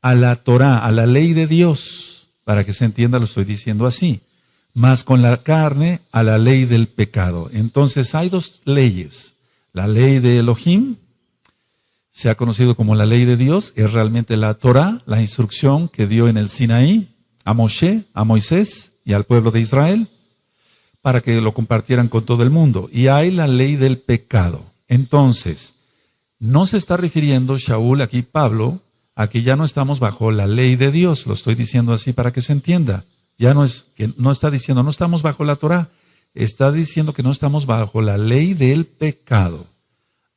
a la Torá, a la ley de Dios. Para que se entienda, lo estoy diciendo así. Mas con la carne, a la ley del pecado. Entonces hay dos leyes. La ley de Elohim, se ha conocido como la ley de Dios, es realmente la Torá, la instrucción que dio en el Sinaí a Moshe, a Moisés y al pueblo de Israel, para que lo compartieran con todo el mundo. Y hay la ley del pecado. Entonces, no se está refiriendo Shaul, aquí Pablo, a que ya no estamos bajo la ley de Dios. Lo estoy diciendo así para que se entienda. Ya no es que no está diciendo no estamos bajo la Torá, está diciendo que no estamos bajo la ley del pecado.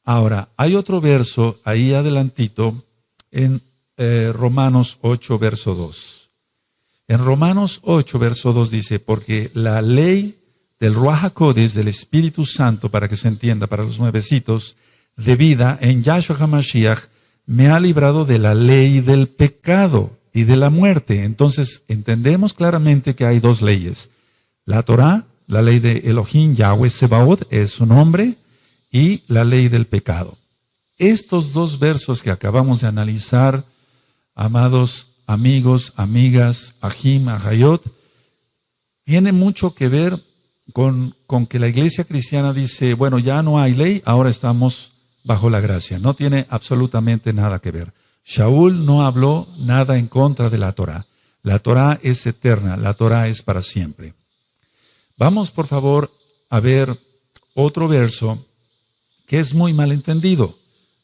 Ahora, hay otro verso ahí adelantito en Romanos 8, verso 2. En Romanos 8, verso 2 dice, porque la ley del Ruach HaKodesh, del Espíritu Santo, para que se entienda, para los nuevecitos, de vida en Yahshua HaMashiach, me ha librado de la ley del pecado y de la muerte. Entonces, entendemos claramente que hay dos leyes. La Torá, la ley de Elohim, Yahweh Sebaot, es su nombre, y la ley del pecado. Estos dos versos que acabamos de analizar, amados amigos, amigas, Ahim, Ahayot, tienen mucho que ver con que la iglesia cristiana dice, bueno, ya no hay ley, ahora estamos bajo la gracia. No tiene absolutamente nada que ver. Shaul no habló nada en contra de la Torá. La Torá es eterna, la Torá es para siempre. Vamos, por favor, a ver otro verso que es muy mal entendido.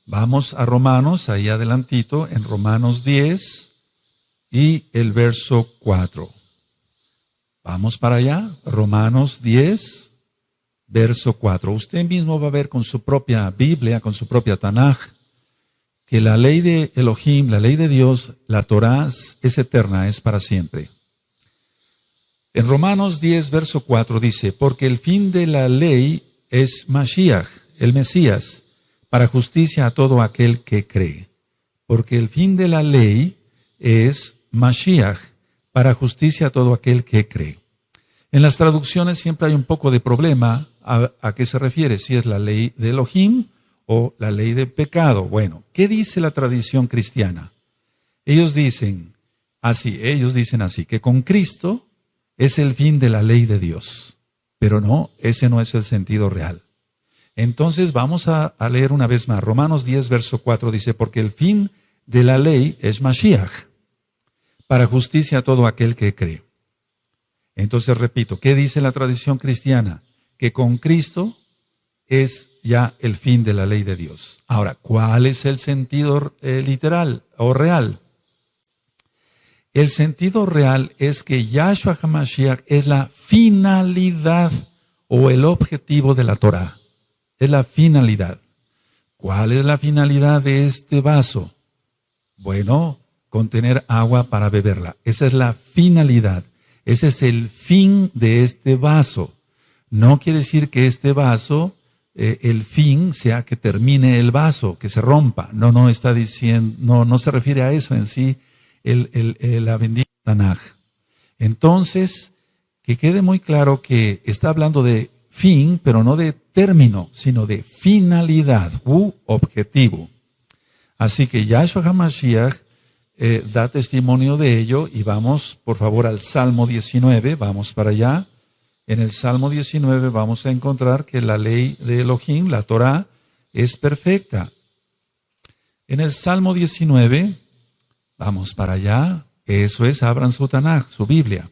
Vamos a Romanos, ahí adelantito, en Romanos 10 y el verso 4. Vamos para allá, Romanos 10, verso 4. Usted mismo va a ver con su propia Biblia, con su propia Tanaj, que la ley de Elohim, la ley de Dios, la Torá es eterna, es para siempre. En Romanos 10, verso 4 dice, porque el fin de la ley es Mashiach, el Mesías, para justicia a todo aquel que cree. Porque el fin de la ley es Mashiach, para justicia a todo aquel que cree. En las traducciones siempre hay un poco de problema a qué se refiere, si es la ley de Elohim o la ley de pecado. Bueno, ¿qué dice la tradición cristiana? Ellos dicen así, que con Cristo es el fin de la ley de Dios. Pero no, ese no es el sentido real. Entonces vamos a leer una vez más. Romanos 10, verso 4 dice, porque el fin de la ley es Mashiach, para justicia a todo aquel que cree. Entonces repito, ¿qué dice la tradición cristiana? Que con Cristo es ya el fin de la ley de Dios. Ahora, ¿cuál es el sentido literal o real? El sentido real es que Yahshua HaMashiach es la finalidad o el objetivo de la Torá. Es la finalidad. ¿Cuál es la finalidad de este vaso? Bueno, contener agua para beberla. Esa es la finalidad. Ese es el fin de este vaso. No quiere decir que este vaso, el fin sea que termine el vaso, que se rompa. No está diciendo, no se refiere a eso en sí, la bendita Tanaj. Entonces, que quede muy claro que está hablando de fin, pero no de término, sino de finalidad u objetivo. Así que Yahshua HaMashiach da testimonio de ello y vamos, por favor, al Salmo 19, vamos para allá. En el Salmo 19 vamos a encontrar que la ley de Elohim, la Torá, es perfecta. En el Salmo 19, vamos para allá, eso es, abran su Tanaj, su Biblia.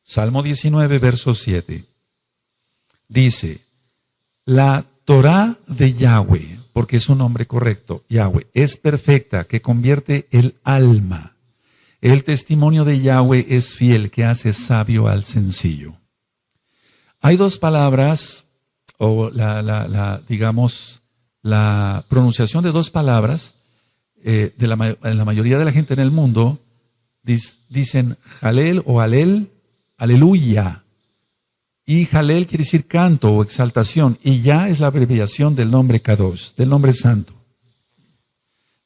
Salmo 19, verso 7. Dice, la Torá de Yahweh, porque es un nombre correcto, Yahweh, es perfecta, que convierte el alma. El testimonio de Yahweh es fiel, que hace sabio al sencillo. Hay dos palabras, o digamos, la pronunciación de dos palabras, en la mayoría de la gente en el mundo, dicen Jalel o Alel, aleluya. Y Jalel quiere decir canto o exaltación, y ya es la abreviación del nombre Kadosh, del nombre santo.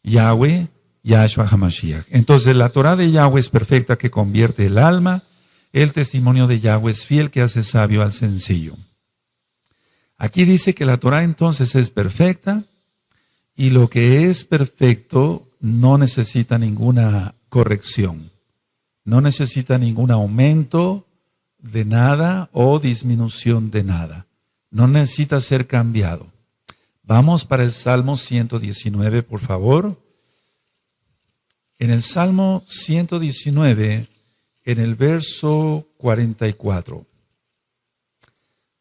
Yahweh, Yahshua HaMashiach. Entonces la Torah de Yahweh es perfecta, que convierte el alma. El testimonio de Yahweh es fiel, que hace sabio al sencillo. Aquí dice que la Torah entonces es perfecta, y lo que es perfecto no necesita ninguna corrección. No necesita ningún aumento de nada o disminución de nada. No necesita ser cambiado. Vamos para el Salmo 119, por favor. En el Salmo 119, en el verso 44.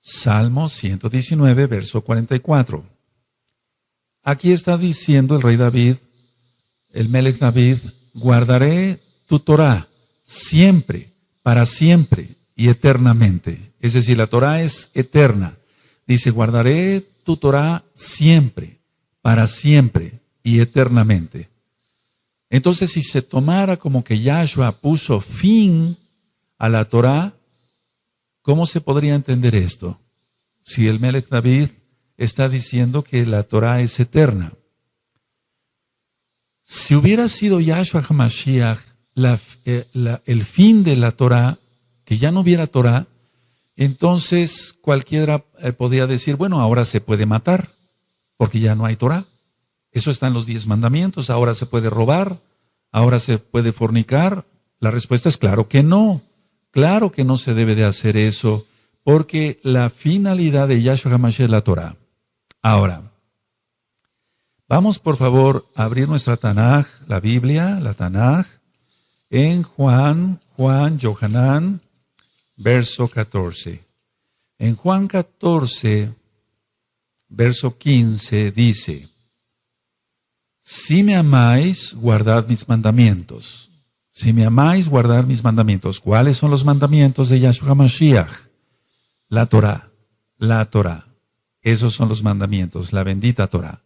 Salmo 119, verso 44. Aquí está diciendo el rey David, el Melech David, guardaré tu Torah siempre, para siempre y eternamente. Es decir, la Torah es eterna. Dice, guardaré tu Torah siempre, para siempre y eternamente. Entonces, si se tomara como que Yahshua puso fin a la Torah, ¿cómo se podría entender esto? Si el Melech David está diciendo que la Torah es eterna. Si hubiera sido Yahshua HaMashiach el fin de la Torah, que ya no hubiera Torah, entonces cualquiera podría decir, bueno, ahora se puede matar, porque ya no hay Torah. Eso está en los 10 mandamientos. Ahora se puede robar, ahora se puede fornicar. La respuesta es claro que no. Claro que no se debe de hacer eso, porque la finalidad de Yahshua HaMashiach es la Torah. Ahora, vamos por favor a abrir nuestra Tanaj, la Biblia, la Tanaj, en Juan, Yohanan, verso 14. En Juan 14, verso 15 dice, si me amáis, guardad mis mandamientos. Si me amáis, guardad mis mandamientos. ¿Cuáles son los mandamientos de Yahshua HaMashiach? La Torah, la Torah. Esos son los mandamientos, la bendita Torah.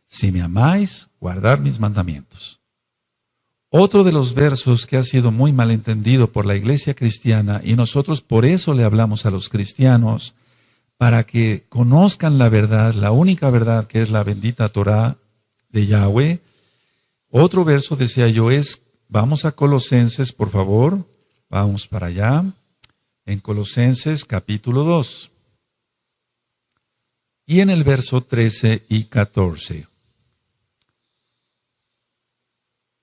Si me amáis, guardad mis mandamientos. Otro de los versos que ha sido muy malentendido por la iglesia cristiana, y nosotros por eso le hablamos a los cristianos, para que conozcan la verdad, la única verdad que es la bendita Torah de Yahweh. Otro verso, decía yo, es, vamos a Colosenses, por favor, vamos para allá, en Colosenses capítulo 2. Y en el verso 13 y 14.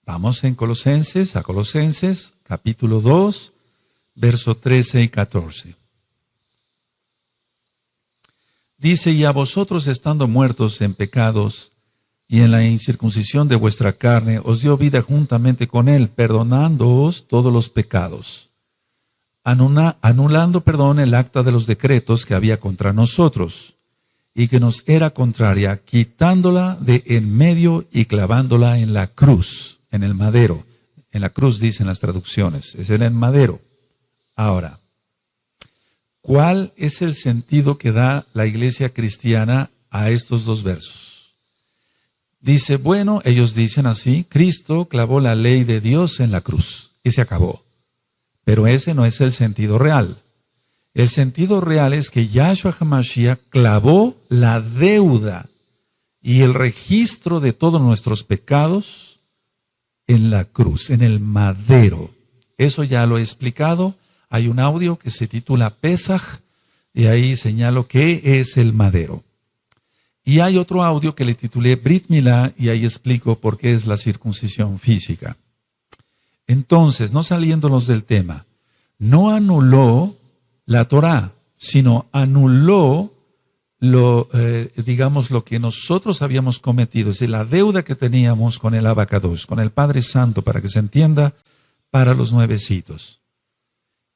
Vamos en Colosenses, a Colosenses, capítulo 2, verso 13 y 14. Dice, y a vosotros estando muertos en pecados y en la incircuncisión de vuestra carne, os dio vida juntamente con él, perdonándoos todos los pecados, anulando, el acta de los decretos que había contra nosotros, y que nos era contraria, quitándola de en medio y clavándola en la cruz, en el madero. En la cruz dicen las traducciones, es en el madero. Ahora, ¿cuál es el sentido que da la iglesia cristiana a estos dos versos? Dice, bueno, ellos dicen así, Cristo clavó la ley de Dios en la cruz y se acabó. Pero ese no es el sentido real. El sentido real es que Yahshua HaMashiach clavó la deuda y el registro de todos nuestros pecados en la cruz, en el madero. Eso ya lo he explicado. Hay un audio que se titula Pesaj y ahí señalo qué es el madero. Y hay otro audio que le titulé Brit Milá y ahí explico por qué es la circuncisión física. Entonces, no saliéndonos del tema, no anuló la Torah, sino anuló lo que nosotros habíamos cometido, es decir, la deuda que teníamos con el Abacados, con el Padre Santo, para que se entienda, para los nuevecitos.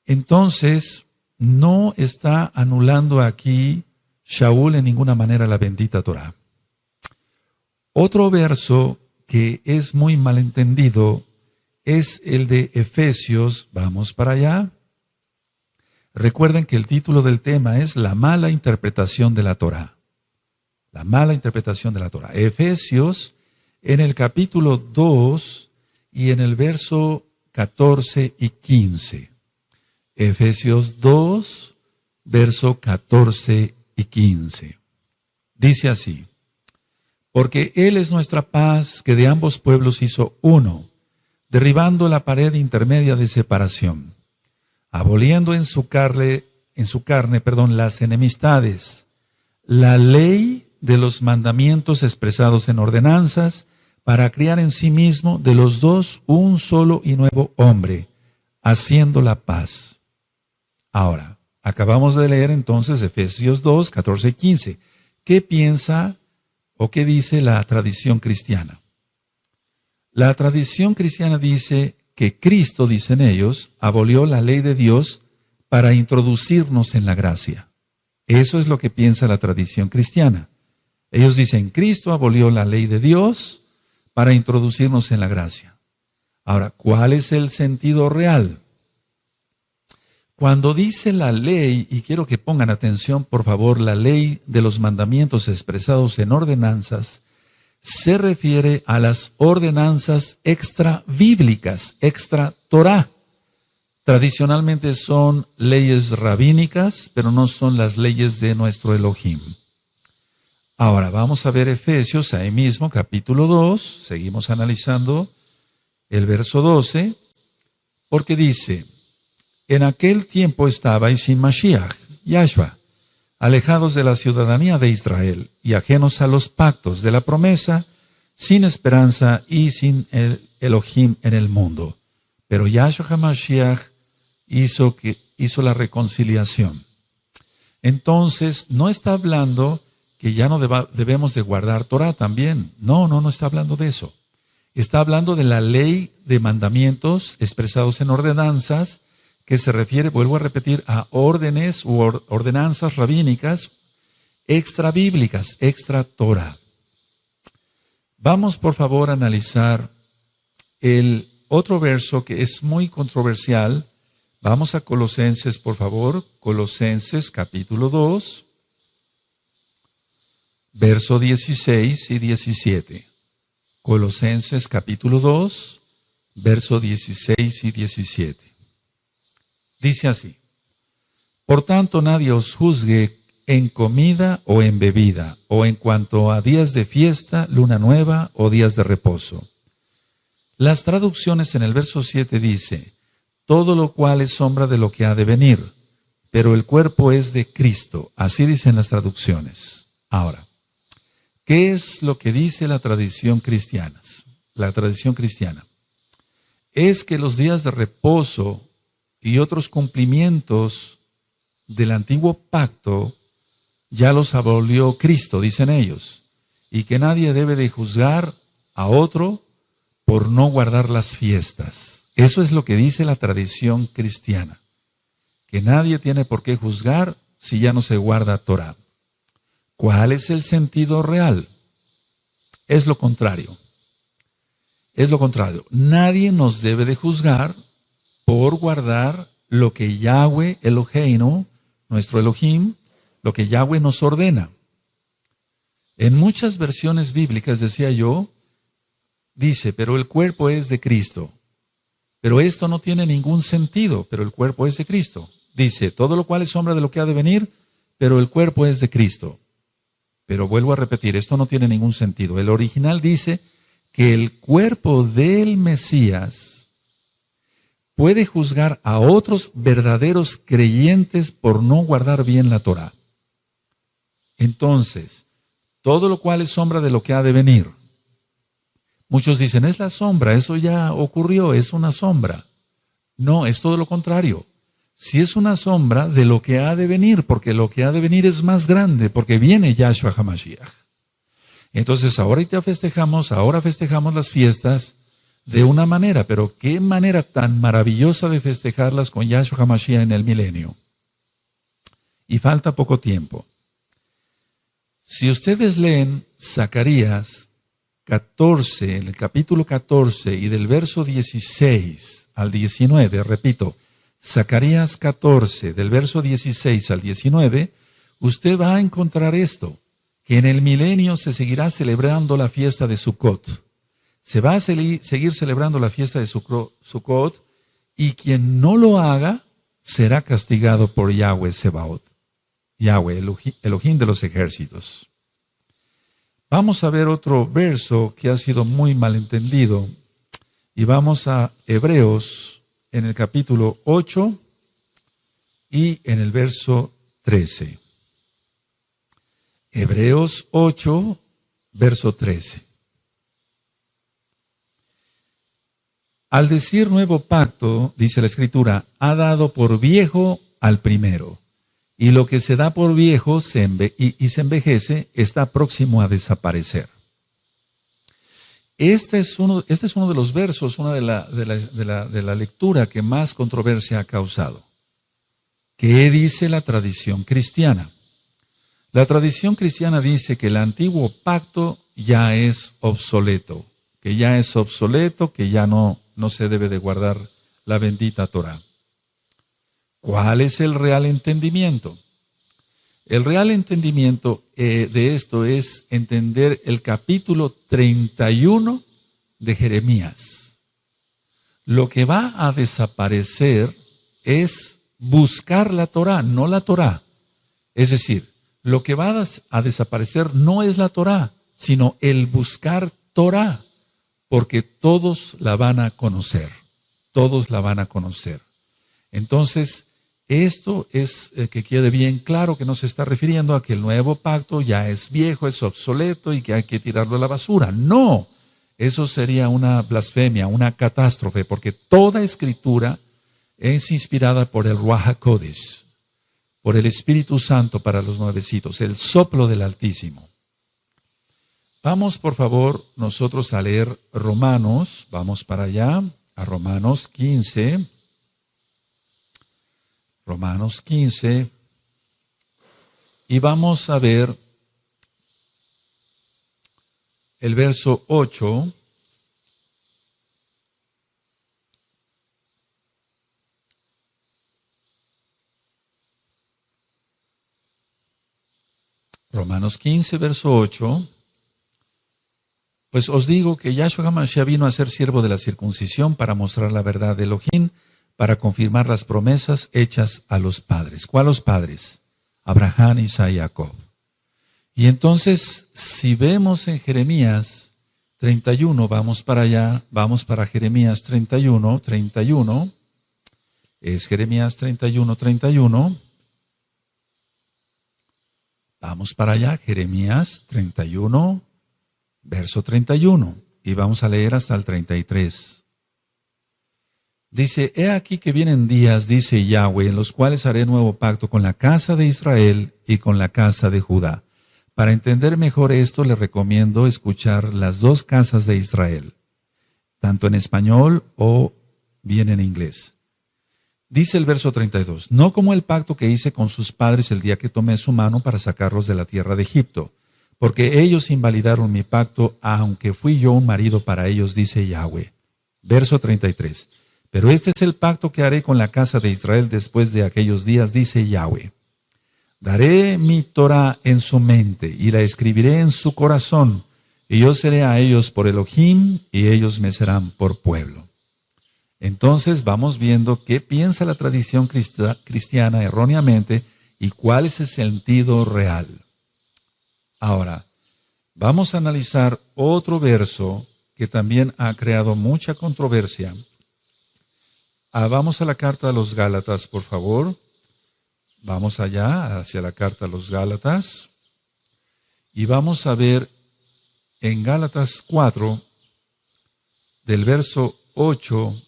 Entonces, no está anulando aquí Shaul en ninguna manera la bendita Torah. Otro verso que es muy malentendido es el de Efesios, vamos para allá. Recuerden que el título del tema es la mala interpretación de la Torah. La mala interpretación de la Torah. Efesios, en el capítulo 2 y en el verso 14 y 15. Efesios 2, verso 14 y 15. Dice así, porque Él es nuestra paz, que de ambos pueblos hizo uno, derribando la pared intermedia de separación, aboliendo en su carne, las enemistades, la ley de los mandamientos expresados en ordenanzas, para criar en sí mismo de los dos un solo y nuevo hombre, haciendo la paz. Ahora, acabamos de leer entonces Efesios 2, 14 y 15. ¿Qué piensa o qué dice la tradición cristiana? La tradición cristiana dice que Cristo, dicen ellos, abolió la ley de Dios para introducirnos en la gracia. Eso es lo que piensa la tradición cristiana. Ellos dicen, Cristo abolió la ley de Dios para introducirnos en la gracia. Ahora, ¿cuál es el sentido real? Cuando dice la ley, y quiero que pongan atención, por favor, la ley de los mandamientos expresados en ordenanzas, se refiere a las ordenanzas extra bíblicas, extra Torah. Tradicionalmente son leyes rabínicas, pero no son las leyes de nuestro Elohim. Ahora vamos a ver Efesios, ahí mismo, capítulo 2, seguimos analizando el verso 12, porque dice, en aquel tiempo estabais sin Mashiach, Yahshua, alejados de la ciudadanía de Israel y ajenos a los pactos de la promesa, sin esperanza y sin el Elohim en el mundo. Pero Yahshua HaMashiach hizo la reconciliación. Entonces, no está hablando que ya no debemos de guardar Torah también. No está hablando de eso. Está hablando de la ley de mandamientos expresados en ordenanzas, que se refiere, vuelvo a repetir, a órdenes u ordenanzas rabínicas extra bíblicas, extra Torah. Vamos, por favor, a analizar el otro verso que es muy controversial. Vamos a Colosenses, por favor, Colosenses capítulo 2, verso 16 y 17. Colosenses capítulo 2, verso 16 y 17. Dice así, por tanto nadie os juzgue en comida o en bebida, o en cuanto a días de fiesta, luna nueva o días de reposo. Las traducciones en el verso 7 dice, todo lo cual es sombra de lo que ha de venir, pero el cuerpo es de Cristo. Así dicen las traducciones. Ahora, ¿qué es lo que dice la tradición cristiana? La tradición cristiana es que los días de reposo y otros cumplimientos del antiguo pacto ya los abolió Cristo, dicen ellos, y que nadie debe de juzgar a otro por no guardar las fiestas. Eso es lo que dice la tradición cristiana, que nadie tiene por qué juzgar si ya no se guarda Torah. ¿Cuál es el sentido real? Es lo contrario. Es lo contrario. Nadie nos debe de juzgar por guardar lo que Yahweh Eloheinu, nuestro Elohim, lo que Yahweh nos ordena. En muchas versiones bíblicas, decía yo, dice, pero el cuerpo es de Cristo. Pero esto no tiene ningún sentido, pero el cuerpo es de Cristo. Dice, todo lo cual es sombra de lo que ha de venir, pero el cuerpo es de Cristo. Pero vuelvo a repetir, esto no tiene ningún sentido. El original dice que el cuerpo del Mesías puede juzgar a otros verdaderos creyentes por no guardar bien la Torah. Entonces, todo lo cual es sombra de lo que ha de venir. Muchos dicen, es la sombra, eso ya ocurrió, es una sombra. No, es todo lo contrario. Si es una sombra de lo que ha de venir, porque lo que ha de venir es más grande, porque viene Yahshua HaMashiach. Entonces, ahora festejamos las fiestas de una manera, pero qué manera tan maravillosa de festejarlas con Yahshua HaMashiach en el milenio. Y falta poco tiempo. Si ustedes leen Zacarías 14, en el capítulo 14 y del verso 16 al 19, repito, Zacarías 14, del verso 16 al 19, usted va a encontrar esto, que en el milenio se seguirá celebrando la fiesta de Sukkot. Se va a seguir celebrando la fiesta de Sukkot, y quien no lo haga será castigado por Yahweh Sebaot, Yahweh, Elohim de los ejércitos. Vamos a ver otro verso que ha sido muy malentendido, y vamos a Hebreos en el capítulo 8 y en el verso 13. Hebreos 8, verso 13. Al decir nuevo pacto, dice la Escritura, ha dado por viejo al primero. Y lo que se da por viejo y se envejece está próximo a desaparecer. Este es uno de los versos, una de la lectura que más controversia ha causado. ¿Qué dice la tradición cristiana? La tradición cristiana dice que el antiguo pacto ya es obsoleto, que ya no se debe de guardar la bendita Torá. ¿Cuál es el real entendimiento? El real entendimiento de esto es entender el capítulo 31 de Jeremías. Lo que va a desaparecer es buscar la Torá, no la Torá. Es decir, lo que va a desaparecer no es la Torá, sino el buscar Torá, porque todos la van a conocer. Todos la van a conocer. Entonces, esto es que quede bien claro que no se está refiriendo a que el nuevo pacto ya es viejo, es obsoleto y que hay que tirarlo a la basura. No, eso sería una blasfemia, una catástrofe, porque toda escritura es inspirada por el Ruach HaKodesh, por el Espíritu Santo para los nuevecitos, el soplo del Altísimo. Vamos, por favor, nosotros a leer Romanos, vamos para allá, a Romanos 15. Romanos 15, y vamos a ver el verso 8. Romanos 15, verso 8. Pues os digo que Yahshua HaMashiach vino a ser siervo de la circuncisión para mostrar la verdad de Elohim, para confirmar las promesas hechas a los padres. ¿Cuáles padres? Abraham, Isaac y Jacob. Y entonces, si vemos en Jeremías 31, vamos para allá, vamos para Jeremías 31, es Jeremías 31. Vamos para allá, Jeremías 31, verso 31, y vamos a leer hasta el 33. Dice, he aquí que vienen días, dice Yahweh, en los cuales haré nuevo pacto con la casa de Israel y con la casa de Judá. Para entender mejor esto, le recomiendo escuchar las dos casas de Israel, tanto en español o bien en inglés. Dice el verso 32, no como el pacto que hice con sus padres el día que tomé su mano para sacarlos de la tierra de Egipto, porque ellos invalidaron mi pacto, aunque fui yo un marido para ellos, dice Yahweh. Verso 33. Pero este es el pacto que haré con la casa de Israel después de aquellos días, dice Yahweh. Daré mi Torah en su mente y la escribiré en su corazón, y yo seré a ellos por Elohim y ellos me serán por pueblo. Entonces vamos viendo qué piensa la tradición cristiana erróneamente y cuál es el sentido real. Ahora, vamos a analizar otro verso que también ha creado mucha controversia. Vamos a la carta a los Gálatas, por favor. Vamos allá, hacia la carta a los Gálatas. Y vamos a ver en Gálatas 4, del verso 8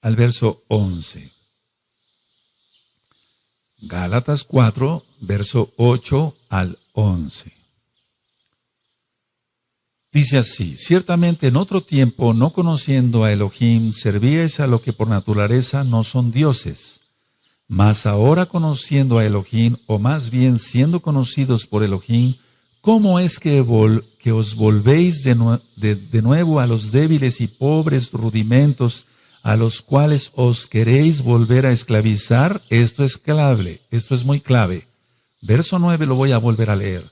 al verso 11. Gálatas 4, verso 8 al 11. Dice así, ciertamente en otro tiempo, no conociendo a Elohim, servíais a lo que por naturaleza no son dioses. Mas ahora conociendo a Elohim, o más bien siendo conocidos por Elohim, ¿cómo es que os volvéis de nuevo a los débiles y pobres rudimentos a los cuales os queréis volver a esclavizar? Esto es clave, esto es muy clave. Verso 9 lo voy a volver a leer.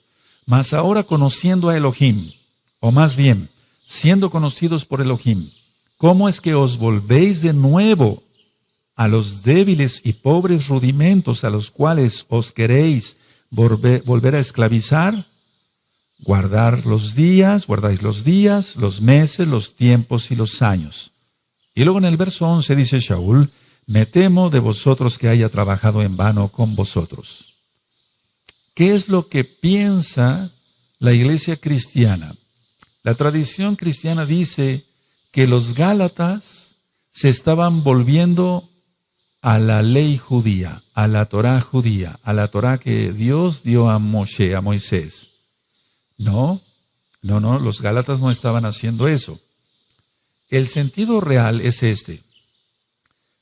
Mas ahora conociendo a Elohim, o más bien, siendo conocidos por Elohim, ¿cómo es que os volvéis de nuevo a los débiles y pobres rudimentos a los cuales os queréis volver a esclavizar? Guardáis los días, los meses, los tiempos y los años. Y luego en el verso 11 dice Shaul, me temo de vosotros que haya trabajado en vano con vosotros. ¿Qué es lo que piensa la iglesia cristiana? La tradición cristiana dice que los Gálatas se estaban volviendo a la ley judía, a la Torá judía, a la Torá que Dios dio a Moshe, a Moisés. No, los Gálatas no estaban haciendo eso. El sentido real es este.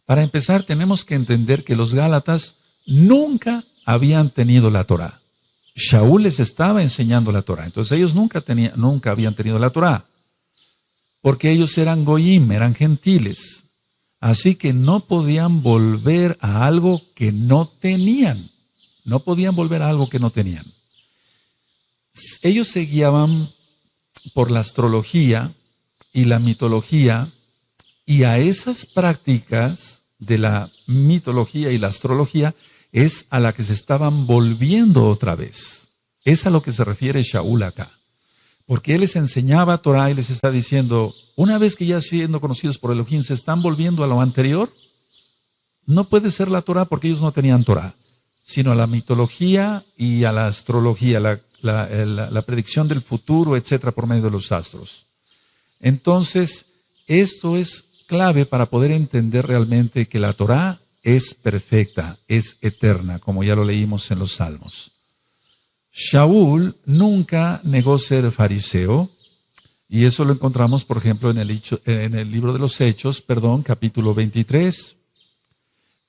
Para empezar, tenemos que entender que los Gálatas nunca habían tenido la Torá. Shaul les estaba enseñando la Torá. Entonces ellos nunca habían tenido la Torá. Porque ellos eran goyim, eran gentiles. Así que no podían volver a algo que no tenían. No podían volver a algo que no tenían. Ellos se guiaban por la astrología y la mitología, y a esas prácticas de la mitología y la astrología es a la que se estaban volviendo otra vez. Es a lo que se refiere Shaul acá. Porque él les enseñaba Torah y les está diciendo, una vez que ya siendo conocidos por Elohim se están volviendo a lo anterior, no puede ser la Torah porque ellos no tenían Torah, sino a la mitología y a la astrología, la predicción del futuro, etcétera, por medio de los astros. Entonces, esto es clave para poder entender realmente que la Torah es perfecta, es eterna, como ya lo leímos en los Salmos. Shaul nunca negó ser fariseo, y eso lo encontramos, por ejemplo, en el libro de los Hechos, capítulo 23,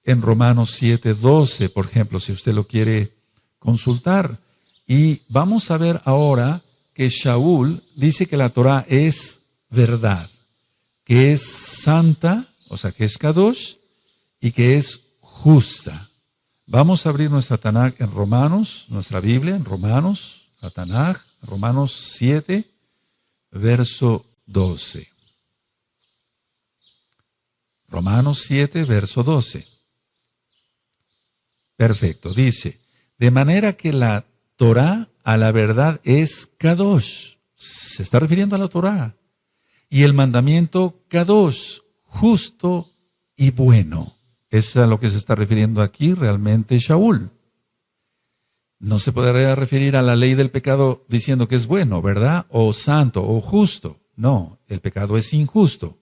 en Romanos 7:12, por ejemplo, si usted lo quiere consultar. Y vamos a ver ahora que Shaul dice que la Torah es verdad, que es santa, o sea, que es Kadosh, y que es justa. Vamos a abrir nuestra Tanaj en Romanos, nuestra Biblia en Romanos, la Tanaj, Romanos 7, verso 12. Romanos 7, verso 12. Perfecto, dice, de manera que la Torah a la verdad es Kadosh, se está refiriendo a la Torah, y el mandamiento Kadosh, justo y bueno. Es a lo que se está refiriendo aquí realmente Shaul. No se podría referir a la ley del pecado diciendo que es bueno, ¿verdad? O santo, o justo. No, el pecado es injusto.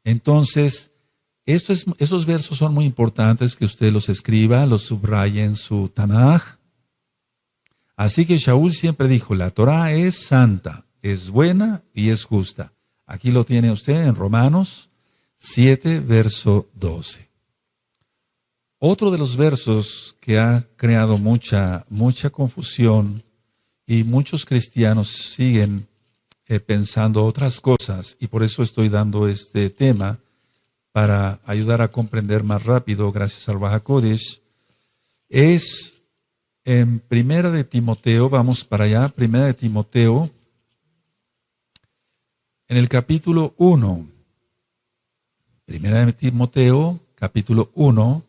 Entonces, estos versos son muy importantes que usted los escriba, los subraye en su Tanaj. Así que Shaul siempre dijo, la Torah es santa, es buena y es justa. Aquí lo tiene usted en Romanos 7, verso 12. Otro de los versos que ha creado mucha confusión y muchos cristianos siguen pensando otras cosas, y por eso estoy dando este tema para ayudar a comprender más rápido, gracias al Ruach HaKodesh, es en Primera de Timoteo, vamos para allá, Primera de Timoteo, en el capítulo 1, Primera de Timoteo, capítulo 1,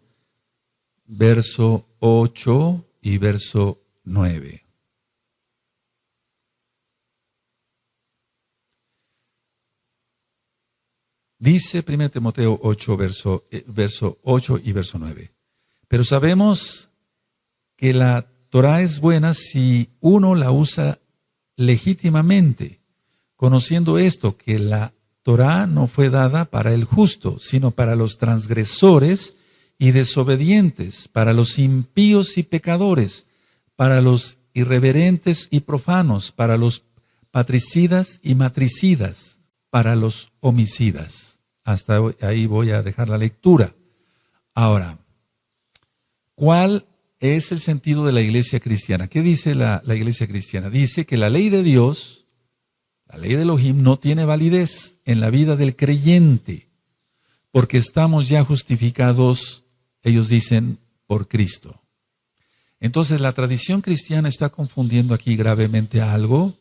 verso 8 y verso 9. Dice 1 Timoteo 8, verso 8 y verso 9. Pero sabemos que la Torah es buena si uno la usa legítimamente, conociendo esto, que la Torah no fue dada para el justo, sino para los transgresores y desobedientes, para los impíos y pecadores, para los irreverentes y profanos, para los patricidas y matricidas, para los homicidas. Hasta ahí voy a dejar la lectura. Ahora, ¿cuál es el sentido de la iglesia cristiana? ¿Qué dice la iglesia cristiana? Dice que la ley de Dios, la ley de Elohim, no tiene validez en la vida del creyente, porque estamos ya justificados, ellos dicen, por Cristo. Entonces, la tradición cristiana está confundiendo aquí gravemente algo.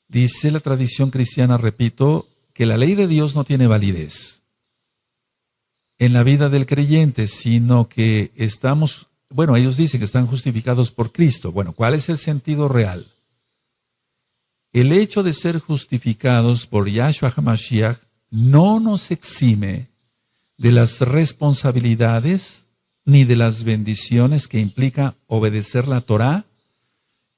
Dice la tradición cristiana, repito, que la ley de Dios no tiene validez en la vida del creyente, sino que ellos dicen que están justificados por Cristo. Bueno, ¿cuál es el sentido real? El hecho de ser justificados por Yahshua HaMashiach no nos exime de las responsabilidades ni de las bendiciones que implica obedecer la Torá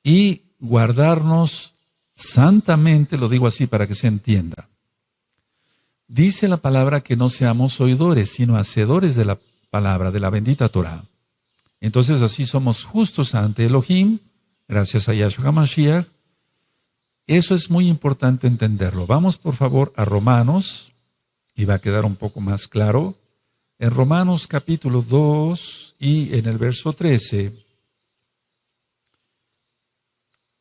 y guardarnos Santamente lo digo así para que se entienda. Dice la palabra que no seamos oidores, sino hacedores de la palabra, de la bendita Torah. Entonces así somos justos ante Elohim, gracias a Yahshua HaMashiach. Eso es muy importante entenderlo. Vamos por favor a Romanos, y va a quedar un poco más claro. En Romanos capítulo 2 y en el verso 13,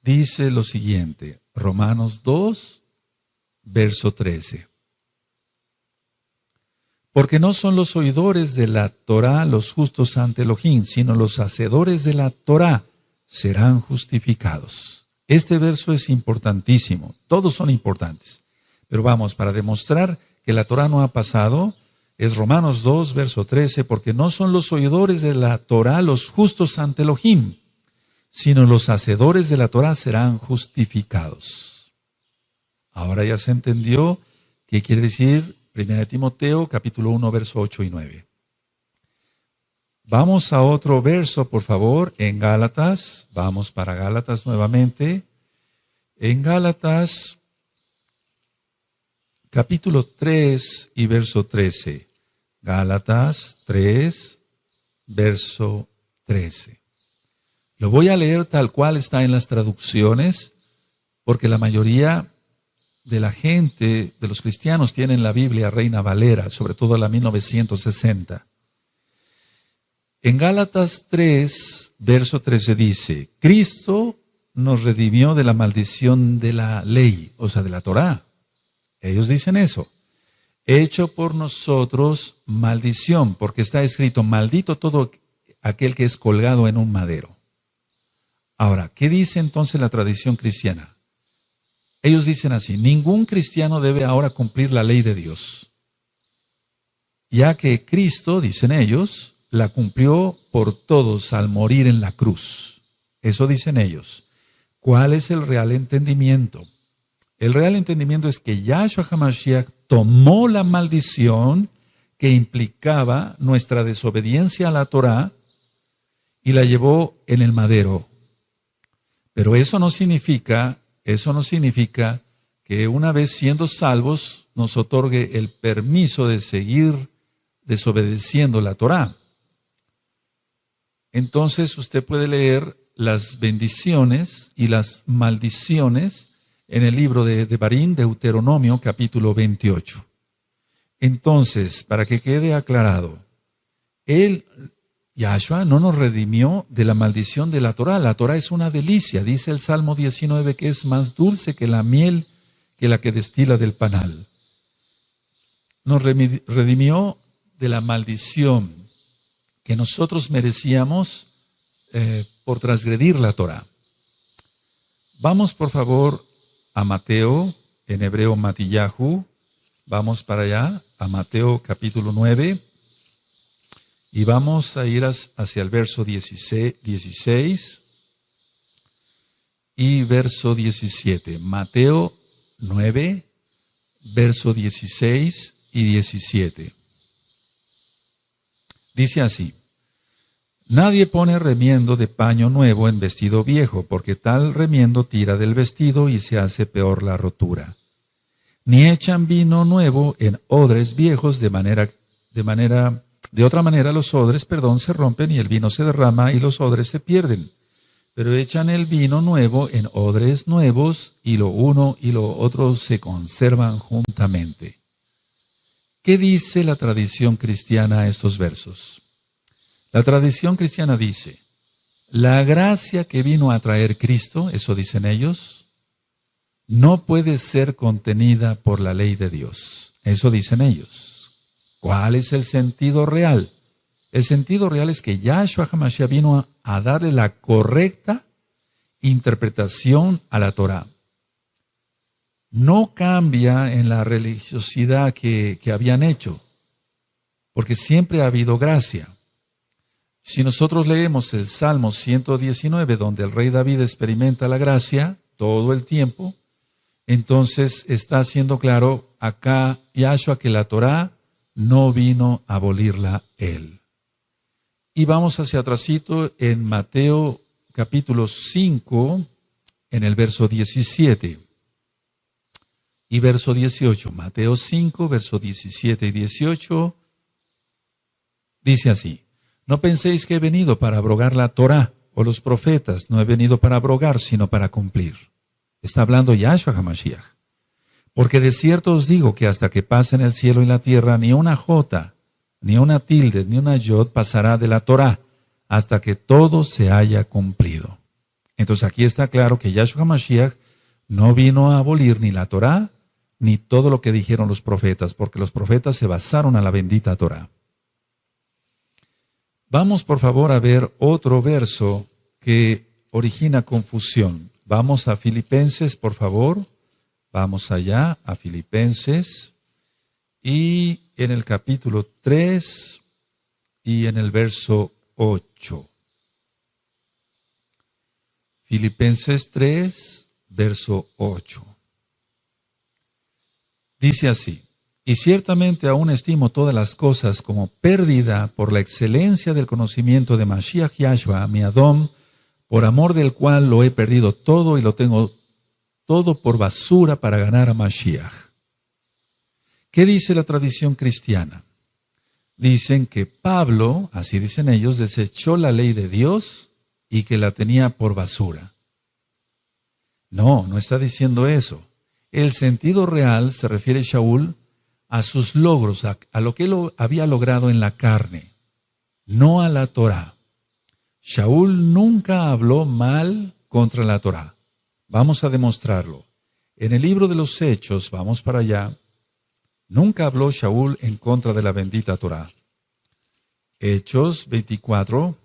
dice lo siguiente. Romanos 2, verso 13. Porque no son los oidores de la Torá los justos ante Elohim, sino los hacedores de la Torá serán justificados. Este verso es importantísimo, todos son importantes. Pero vamos, para demostrar que la Torá no ha pasado, es Romanos 2, verso 13, porque no son los oidores de la Torá los justos ante Elohim, sino los hacedores de la Torá serán justificados. Ahora ya se entendió qué quiere decir 1 Timoteo, capítulo 1, verso 8 y 9. Vamos a otro verso, por favor, en Gálatas. Vamos para Gálatas nuevamente. En Gálatas, capítulo 3 y verso 13. Gálatas 3, verso 13. Lo voy a leer tal cual está en las traducciones, porque la mayoría de la gente, de los cristianos, tienen la Biblia Reina Valera, sobre todo la 1960. En Gálatas 3, verso 13 dice, Cristo nos redimió de la maldición de la ley, o sea, de la Torá. Ellos dicen eso. Hecho por nosotros maldición, porque está escrito, maldito todo aquel que es colgado en un madero. Ahora, ¿qué dice entonces la tradición cristiana? Ellos dicen así, ningún cristiano debe ahora cumplir la ley de Dios, ya que Cristo, dicen ellos, la cumplió por todos al morir en la cruz. Eso dicen ellos. ¿Cuál es el real entendimiento? El real entendimiento es que Yahshua HaMashiach tomó la maldición que implicaba nuestra desobediencia a la Torá y la llevó en el madero. Pero eso no significa que una vez siendo salvos nos otorgue el permiso de seguir desobedeciendo la Torá. Entonces usted puede leer las bendiciones y las maldiciones en el libro de Devarim, Deuteronomio, capítulo 28. Entonces, para que quede aclarado, Yahshua no nos redimió de la maldición de la Torá. La Torá es una delicia. Dice el Salmo 19 que es más dulce que la miel que la que destila del panal. Nos redimió de la maldición que nosotros merecíamos por transgredir la Torá. Vamos por favor a Mateo, en hebreo Matillahu. Vamos para allá, a Mateo capítulo 9. Y vamos a ir hacia el verso 16 y verso 17. Mateo 9, verso 16 y 17. Dice así, nadie pone remiendo de paño nuevo en vestido viejo, porque tal remiendo tira del vestido y se hace peor la rotura. Ni echan vino nuevo en odres viejos de otra manera los odres, se rompen y el vino se derrama y los odres se pierden. Pero echan el vino nuevo en odres nuevos y lo uno y lo otro se conservan juntamente. ¿Qué dice la tradición cristiana a estos versos? La tradición cristiana dice, la gracia que vino a traer Cristo, eso dicen ellos, no puede ser contenida por la ley de Dios. Eso dicen ellos. ¿Cuál es el sentido real? El sentido real es que Yahshua HaMashiach vino a darle la correcta interpretación a la Torá. No cambia en la religiosidad que habían hecho, porque siempre ha habido gracia. Si nosotros leemos el Salmo 119, donde el rey David experimenta la gracia todo el tiempo, entonces está haciendo claro acá Yahshua que la Torá no vino a abolirla él. Y vamos hacia atrásito en Mateo capítulo 5, en el verso 17 y verso 18. Mateo 5, verso 17 y 18, dice así: no penséis que he venido para abrogar la Torá o los profetas, no he venido para abrogar, sino para cumplir. Está hablando Yahshua HaMashiach. Porque de cierto os digo que hasta que pasen el cielo y la tierra, ni una jota, ni una tilde, ni una yod pasará de la Torá, hasta que todo se haya cumplido. Entonces aquí está claro que Yahshua HaMashiach no vino a abolir ni la Torá, ni todo lo que dijeron los profetas, porque los profetas se basaron a la bendita Torá. Vamos por favor a ver otro verso que origina confusión. Vamos a Filipenses, por favor. Vamos allá a Filipenses y en el capítulo 3 y en el verso 8. Filipenses 3, verso 8. Dice así: y ciertamente aún estimo todas las cosas como pérdida por la excelencia del conocimiento de Mashiach Yahshua, mi Adón, por amor del cual lo he perdido todo y lo tengo todo por basura para ganar a Mashiach. ¿Qué dice la tradición cristiana? Dicen que Pablo, así dicen ellos, desechó la ley de Dios y que la tenía por basura. No, no está diciendo eso. El sentido real se refiere Shaul a sus logros, a lo que él había logrado en la carne, no a la Torá. Shaul nunca habló mal contra la Torá. Vamos a demostrarlo. En el libro de los Hechos, vamos para allá, nunca habló Shaul en contra de la bendita Torá. Hechos 24,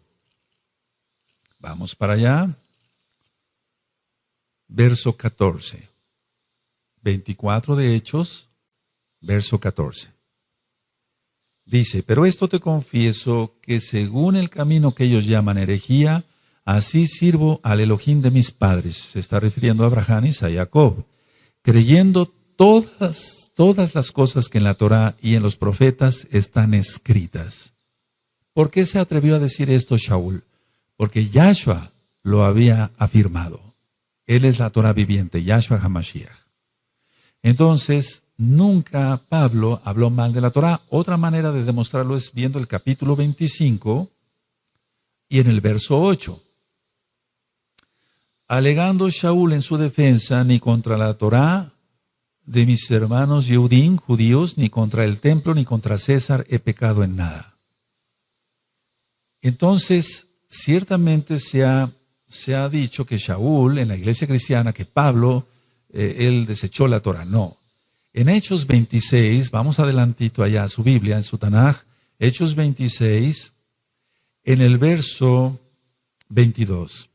vamos para allá, verso 14. 24 de Hechos, verso 14. Dice: pero esto te confieso, que según el camino que ellos llaman herejía, así sirvo al Elohim de mis padres. Se está refiriendo a Abraham y a Jacob, creyendo todas las cosas que en la Torá y en los profetas están escritas. ¿Por qué se atrevió a decir esto Shaul? Porque Yahshua lo había afirmado. Él es la Torá viviente, Yahshua HaMashiach. Entonces, nunca Pablo habló mal de la Torá. Otra manera de demostrarlo es viendo el capítulo 25 y en el verso 8. Alegando Shaul en su defensa, ni contra la Torá de mis hermanos Yehudim, judíos, ni contra el templo, ni contra César he pecado en nada. Entonces, ciertamente se ha dicho que Shaul, en la iglesia cristiana, que Pablo, él desechó la Torá. No. En Hechos 26, vamos adelantito allá a su Biblia, en su Tanaj, Hechos 26, en el verso 22.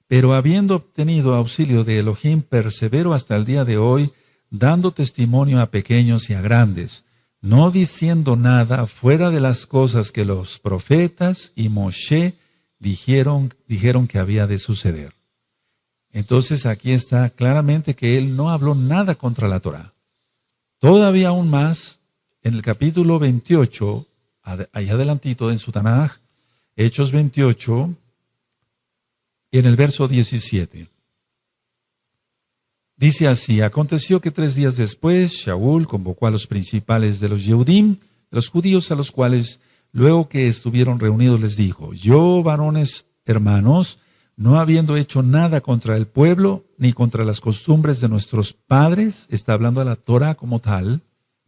Pero habiendo obtenido auxilio de Elohim, persevero hasta el día de hoy, dando testimonio a pequeños y a grandes, no diciendo nada fuera de las cosas que los profetas y Moshe dijeron que había de suceder. Entonces aquí está claramente que él no habló nada contra la Torá. Todavía aún más, en el capítulo 28, ahí adelantito en su Tanaj, Hechos 28, y en el verso 17. Dice así: aconteció que 3 días después, Shaul convocó a los principales de los Yehudim, los judíos, a los cuales, luego que estuvieron reunidos, les dijo: yo, varones hermanos, no habiendo hecho nada contra el pueblo, ni contra las costumbres de nuestros padres, está hablando de la Torah como tal,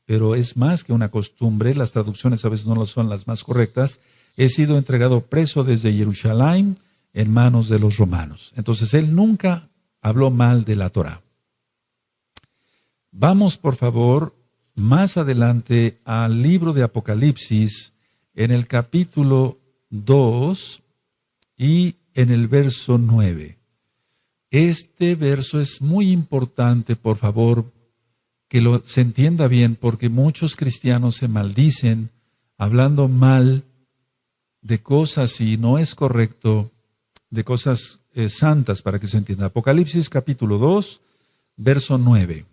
pero es más que una costumbre, las traducciones a veces no lo son las más correctas, he sido entregado preso desde Jerusalén en manos de los romanos. Entonces él nunca habló mal de la Torah. Vamos por favor más adelante al libro de Apocalipsis, en el capítulo 2 y en el verso 9. Este verso es muy importante, por favor, que se entienda bien, porque muchos cristianos se maldicen hablando mal de cosas, y no es correcto, de cosas santas, para que se entienda. Apocalipsis capítulo 2, verso 9.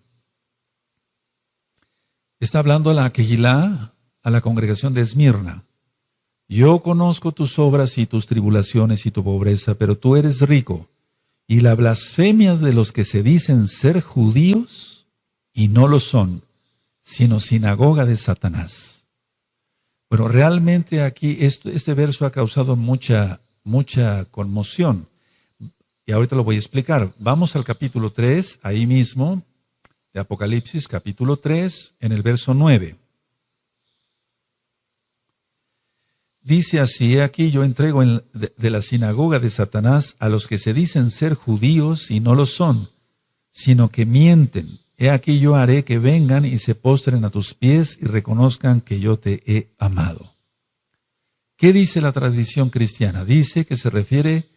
Está hablando a la Kehilá, a la congregación de Esmirna. yo conozco tus obras y tus tribulaciones y tu pobreza, pero tú eres rico. Y la blasfemia de los que se dicen ser judíos y no lo son, sino sinagoga de Satanás. Bueno, realmente aquí este verso ha causado mucha conmoción. Y ahorita lo voy a explicar. Vamos al capítulo 3, ahí mismo, de Apocalipsis, capítulo 3, en el verso 9. Dice así: aquí yo entrego de la sinagoga de Satanás a los que se dicen ser judíos y no lo son, sino que mienten. He aquí yo haré que vengan y se postren a tus pies y reconozcan que yo te he amado. ¿Qué dice la tradición cristiana? Dice que se refiere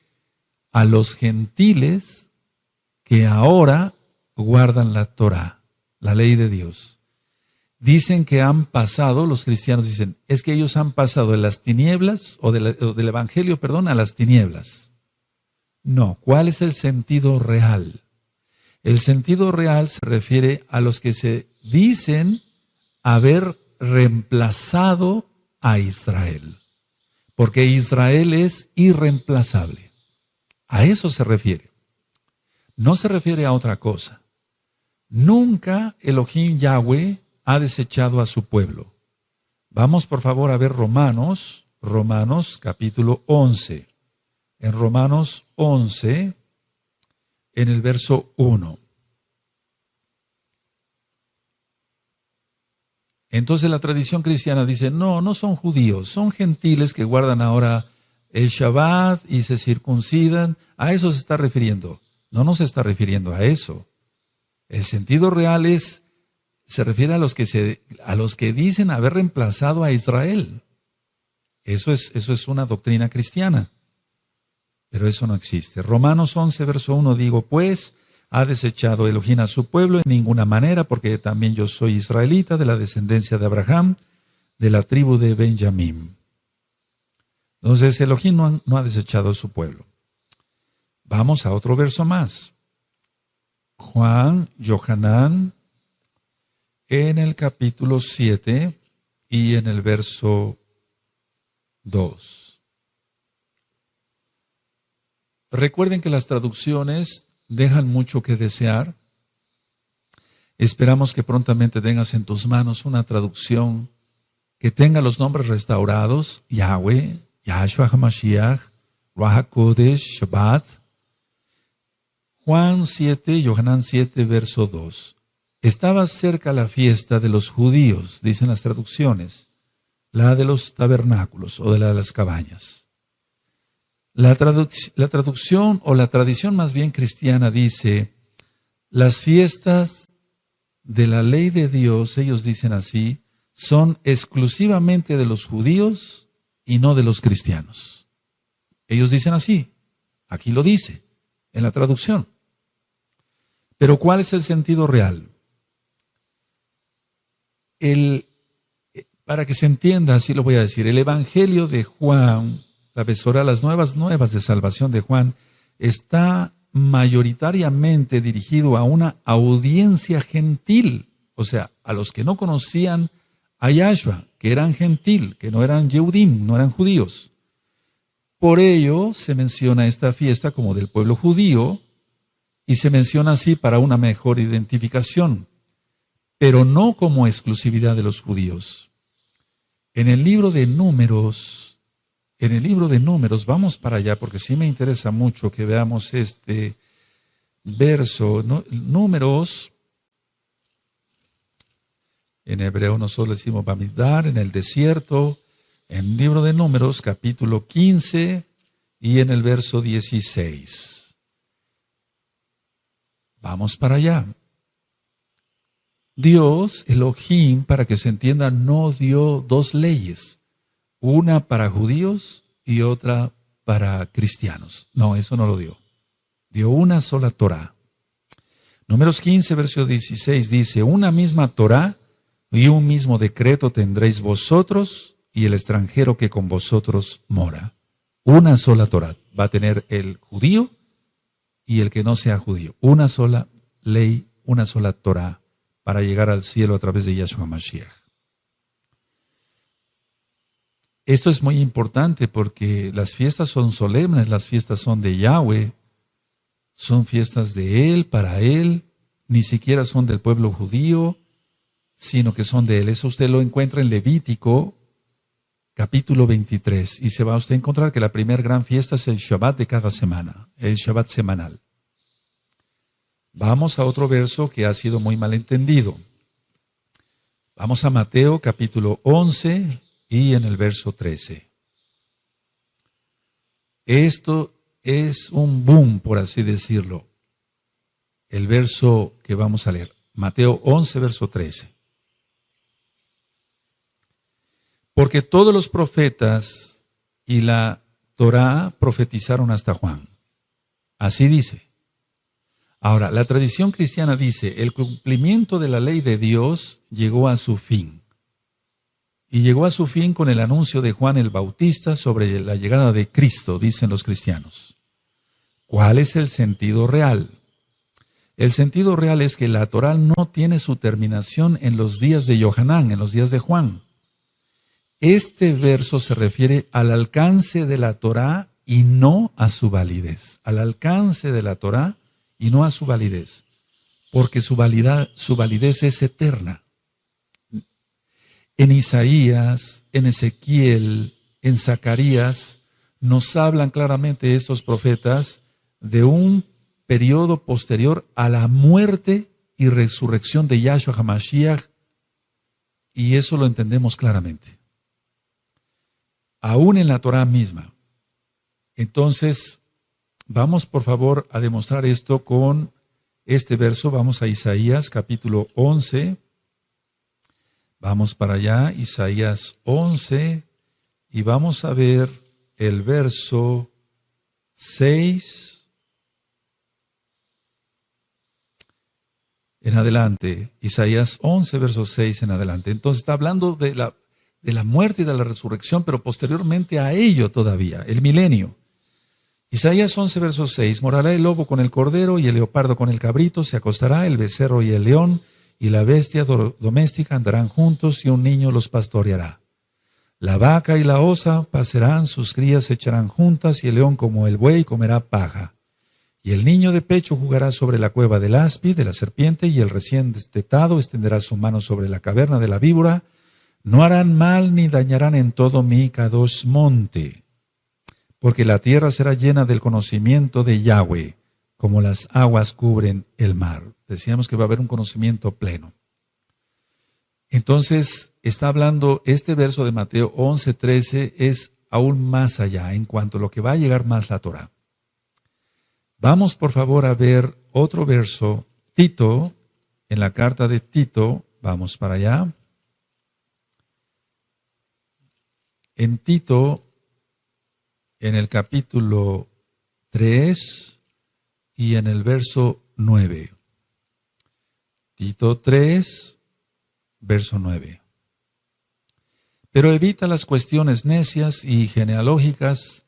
a los gentiles que ahora guardan la Torá, la ley de Dios. Dicen que han pasado, los cristianos dicen, es que ellos han pasado de las tinieblas, o del evangelio, perdón, a las tinieblas. No, ¿cuál es el sentido real? El sentido real se refiere a los que se dicen haber reemplazado a Israel, porque Israel es irreemplazable. A eso se refiere. No se refiere a otra cosa. Nunca Elohim Yahweh ha desechado a su pueblo. Vamos por favor a ver Romanos capítulo 11. En Romanos 11, en el verso 1. Entonces la tradición cristiana dice, no son judíos, son gentiles que guardan ahora el Shabbat y se circuncidan. A eso se está refiriendo. No se está refiriendo a eso. El sentido real se refiere a los que dicen haber reemplazado a Israel. Eso es una doctrina cristiana. Pero eso no existe. Romanos 11, verso 1, digo, pues, ha desechado Elohim a su pueblo en ninguna manera, porque también yo soy israelita, de la descendencia de Abraham, de la tribu de Benjamín. Entonces, Elohim no ha desechado a su pueblo. Vamos a otro verso más. Juan, Yohanan, en el capítulo 7 y en el verso 2. Recuerden que las traducciones dejan mucho que desear. Esperamos que prontamente tengas en tus manos una traducción que tenga los nombres restaurados: Yahweh, Yahshua HaMashiach, Ruach HaKodesh, Shabbat. Juan 7, Yohanan 7, verso 2. Estaba cerca la fiesta de los judíos, dicen las traducciones, la de los tabernáculos o de la de las cabañas. La traducción o la tradición más bien cristiana dice, las fiestas de la ley de Dios, ellos dicen así, son exclusivamente de los judíos y no de los cristianos. Ellos dicen así, aquí lo dice, en la traducción. Pero ¿cuál es el sentido real? Para que se entienda, así lo voy a decir, el Evangelio de Juan, la Besorá, las nuevas de salvación de Juan, está mayoritariamente dirigido a una audiencia gentil, o sea, a los que no conocían a Yahshua, que eran gentil, que no eran Yehudim, no eran judíos. Por ello se menciona esta fiesta como del pueblo judío y se menciona así para una mejor identificación, pero no como exclusividad de los judíos. En el libro de Números, vamos para allá porque sí me interesa mucho que veamos este verso. Números, en hebreo nosotros le decimos Bamidbar, en el desierto, en el libro de Números, capítulo 15 y en el verso 16. Vamos para allá. Dios, Elohim, para que se entienda, no dio dos leyes, una para judíos y otra para cristianos. No, eso no lo dio. Dio una sola Torá. Números 15, verso 16 dice, una misma Torá y un mismo decreto tendréis vosotros y el extranjero que con vosotros mora. Una sola Torá va a tener el judío y el que no sea judío. Una sola ley, una sola Torá para llegar al cielo a través de Yahshua Mashiach. Esto es muy importante porque las fiestas son solemnes, las fiestas son de Yahweh, son fiestas de Él, para Él, ni siquiera son del pueblo judío, sino que son de Él. Eso usted lo encuentra en Levítico, capítulo 23, y se va a usted a encontrar que la primera gran fiesta es el Shabbat de cada semana, el Shabbat semanal. Vamos a otro verso que ha sido muy mal entendido. Vamos a Mateo, capítulo 11, y en el verso 13. Esto es un boom, por así decirlo. El verso que vamos a leer, Mateo 11, verso 13. Porque todos los profetas y la Torá profetizaron hasta Juan. Así dice. Ahora, la tradición cristiana dice, el cumplimiento de la ley de Dios llegó a su fin. Y llegó a su fin con el anuncio de Juan el Bautista sobre la llegada de Cristo, dicen los cristianos. ¿Cuál es el sentido real? El sentido real es que la Torá no tiene su terminación en los días de Yohanan, en los días de Juan. Este verso se refiere al alcance de la Torá y no a su validez. Al alcance de la Torá y no a su validez. Porque su validez es eterna. En Isaías, en Ezequiel, en Zacarías, nos hablan claramente estos profetas de un periodo posterior a la muerte y resurrección de Yahshua HaMashiach, y eso lo entendemos claramente. Aún en la Torá misma. Entonces, vamos por favor a demostrar esto con este verso. Vamos a Isaías capítulo 11. Vamos para allá, Isaías 11, y vamos a ver el verso 6 en adelante. Isaías 11, verso 6 en adelante. Entonces está hablando de la muerte y de la resurrección, pero posteriormente a ello todavía, el milenio. Isaías 11, verso 6, morará el lobo con el cordero y el leopardo con el cabrito, se acostará el becerro y el león, y la bestia doméstica andarán juntos y un niño los pastoreará. La vaca y la osa pasarán, sus crías se echarán juntas y el león como el buey comerá paja. Y el niño de pecho jugará sobre la cueva del áspid, de la serpiente, y el recién destetado extenderá su mano sobre la caverna de la víbora. No harán mal ni dañarán en todo mi Kadosh monte, porque la tierra será llena del conocimiento de Yahweh, como las aguas cubren el mar. Decíamos que va a haber un conocimiento pleno. Entonces, está hablando, este verso de Mateo 11, 13 es aún más allá en cuanto a lo que va a llegar más la Torá. Vamos por favor a ver otro verso, Tito, en la carta de Tito, vamos para allá. En Tito, en el capítulo 3 y en el verso 9. Tito 3, verso 9. Pero evita las cuestiones necias y genealógicas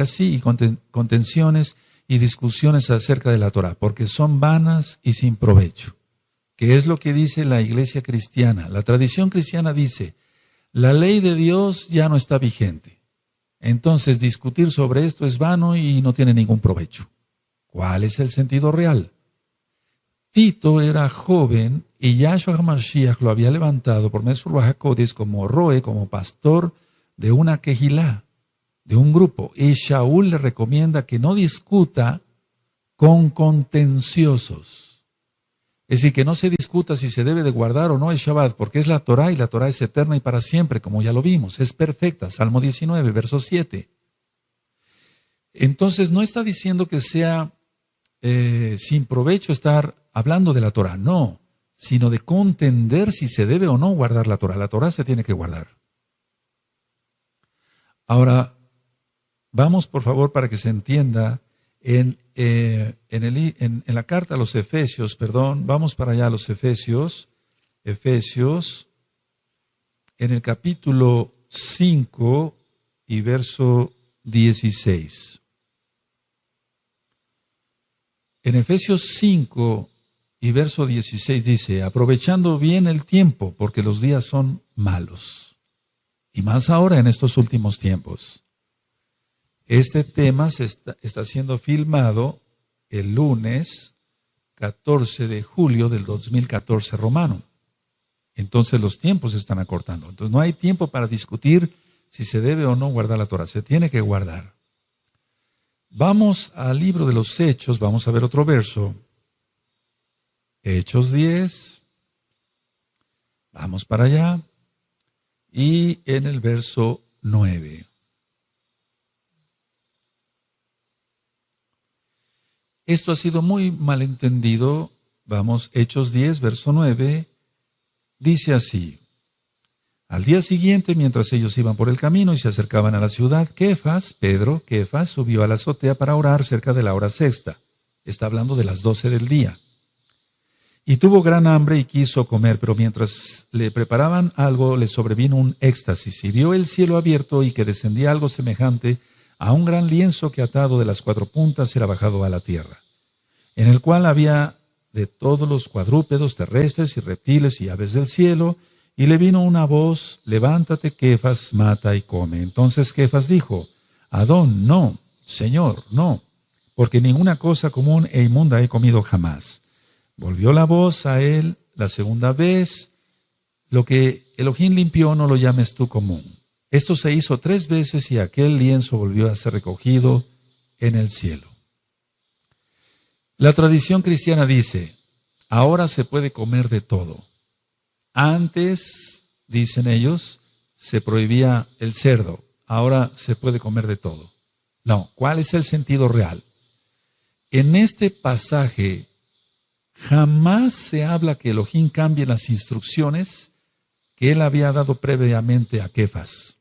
sí, y contenciones y discusiones acerca de la Torá, porque son vanas y sin provecho. ¿Qué es lo que dice la iglesia cristiana? La tradición cristiana dice, la ley de Dios ya no está vigente. Entonces discutir sobre esto es vano y no tiene ningún provecho. ¿Cuál es el sentido real? Tito era joven y Yahshua HaMashiach lo había levantado por medio de Ruach HaKodesh como roe, como pastor de una quejilá, de un grupo. Y Shaul le recomienda que no discuta con contenciosos. Es decir, que no se discuta si se debe de guardar o no el Shabbat, porque es la Torá y la Torá es eterna y para siempre, como ya lo vimos, es perfecta. Salmo 19, verso 7. Entonces no está diciendo que sea sin provecho estar hablando de la Torá, no, sino de contender si se debe o no guardar la Torá. La Torá se tiene que guardar. Ahora, vamos por favor para que se entienda en la carta a los Efesios, vamos para allá a los Efesios, en el capítulo 5 y verso 16. En Efesios 5 y verso 16 dice, aprovechando bien el tiempo, porque los días son malos. Y más ahora en estos últimos tiempos. Este tema está siendo filmado el lunes 14 de julio del 2014 romano. Entonces los tiempos se están acortando. Entonces no hay tiempo para discutir si se debe o no guardar la Torah. Se tiene que guardar. Vamos al libro de los Hechos. Vamos a ver otro verso. Hechos 10. Vamos para allá. Y en el verso 9. Esto ha sido muy malentendido. Vamos, Hechos 10, verso 9. Dice así: al día siguiente, mientras ellos iban por el camino y se acercaban a la ciudad, Kefas subió a la azotea para orar cerca de la hora sexta. Está hablando de las 12 del día. Y tuvo gran hambre y quiso comer, pero mientras le preparaban algo, le sobrevino un éxtasis, y vio el cielo abierto y que descendía algo semejante a un gran lienzo que atado de las 4 puntas era bajado a la tierra, en el cual había de todos los cuadrúpedos terrestres y reptiles y aves del cielo, y le vino una voz: levántate, Kefas, mata y come. Entonces Kefas dijo: Adón, no, Señor, no, porque ninguna cosa común e inmunda he comido jamás. Volvió la voz a él la segunda vez: lo que Elohim limpió no lo llames tú común. Esto se hizo 3 veces y aquel lienzo volvió a ser recogido en el cielo. La tradición cristiana dice: ahora se puede comer de todo. Antes, dicen ellos, se prohibía el cerdo. Ahora se puede comer de todo. No, ¿cuál es el sentido real? En este pasaje jamás se habla que Elohim cambie las instrucciones que él había dado previamente a Kefas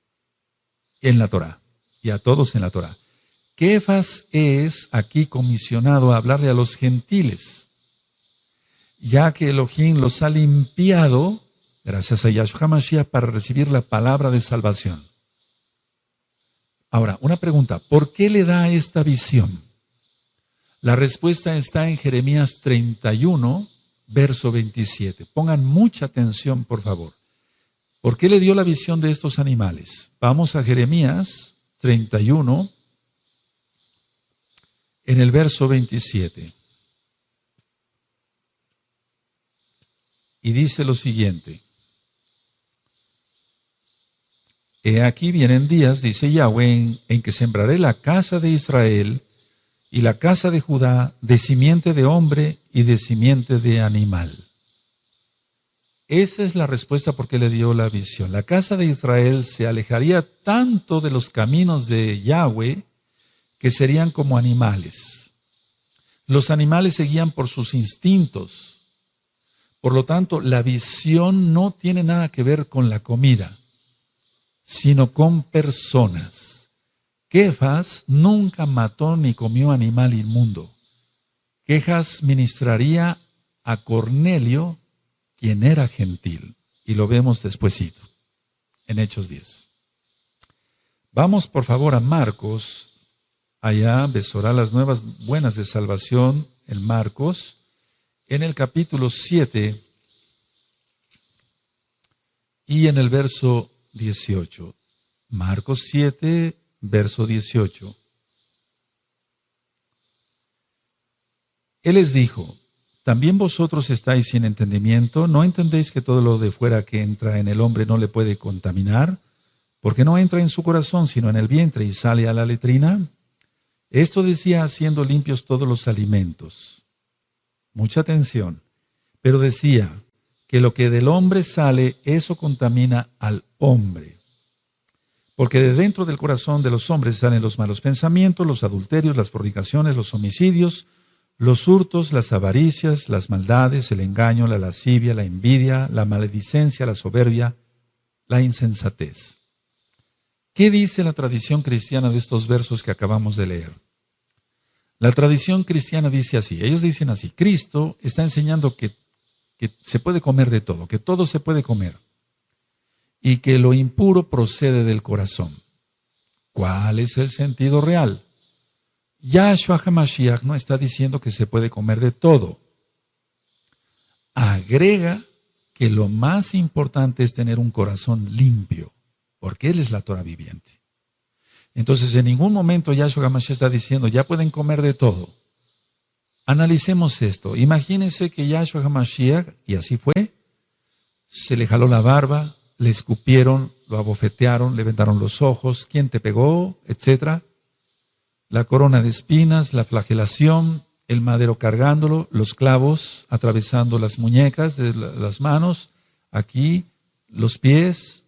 en la Torá y a todos en la Torá. Kefas es aquí comisionado a hablarle a los gentiles, ya que Elohim los ha limpiado, gracias a Yahshua HaMashiach, para recibir la palabra de salvación. Ahora, una pregunta: ¿por qué le da esta visión? La respuesta está en Jeremías 31, verso 27. Pongan mucha atención, por favor. ¿Por qué le dio la visión de estos animales? Vamos a Jeremías 31, en el verso 27. Y dice lo siguiente: he aquí vienen días, dice Yahweh, en que sembraré la casa de Israel y la casa de Judá de simiente de hombre y de simiente de animal. Esa es la respuesta por qué le dio la visión. La casa de Israel se alejaría tanto de los caminos de Yahweh que serían como animales. Los animales se guían por sus instintos. Por lo tanto, la visión no tiene nada que ver con la comida, sino con personas. Kefas nunca mató ni comió animal inmundo. Kefas ministraría a Cornelio, quien era gentil, y lo vemos despuesito, en Hechos 10. Vamos por favor a Marcos, allá Besorá las nuevas buenas de salvación, en Marcos, en el capítulo 7 y en el verso 18. Marcos 7, verso 18. Él les dijo: ¿también vosotros estáis sin entendimiento? ¿No entendéis que todo lo de fuera que entra en el hombre no le puede contaminar? Porque no entra en su corazón, sino en el vientre y sale a la letrina. Esto decía haciendo limpios todos los alimentos. Mucha atención. Pero decía que lo que del hombre sale, eso contamina al hombre. Porque de dentro del corazón de los hombres salen los malos pensamientos, los adulterios, las fornicaciones, los homicidios, los hurtos, las avaricias, las maldades, el engaño, la lascivia, la envidia, la maledicencia, la soberbia, la insensatez. ¿Qué dice la tradición cristiana de estos versos que acabamos de leer? La tradición cristiana dice así, ellos dicen así: Cristo está enseñando que se puede comer de todo, que todo se puede comer, y que lo impuro procede del corazón. ¿Cuál es el sentido real? Yahshua HaMashiach no está diciendo que se puede comer de todo. Agrega que lo más importante es tener un corazón limpio. porque Él es la Torah viviente. Entonces, en ningún momento Yahshua HaMashiach está diciendo, ya pueden comer de todo. Analicemos esto. Imagínense que Yahshua HaMashiach, y así fue, se le jaló la barba, le escupieron, lo abofetearon, le vendaron los ojos, quién te pegó, etcétera. La corona de espinas, la flagelación, el madero cargándolo, los clavos atravesando las muñecas de las manos, aquí, los pies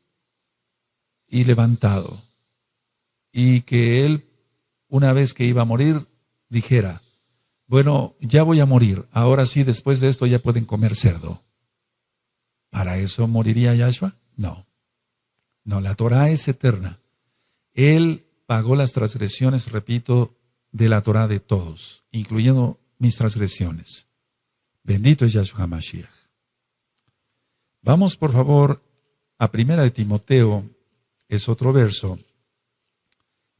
y levantado. Y que él, una vez que iba a morir, dijera, bueno, ya voy a morir, ahora sí, después de esto ya pueden comer cerdo. ¿Para eso moriría Yahshua? No. No, la Torah es eterna. Él pagó las transgresiones, repito, de la Torah de todos, incluyendo mis transgresiones. Bendito es Yahshua HaMashiach. Vamos, por favor, a 1 Timoteo, es otro verso.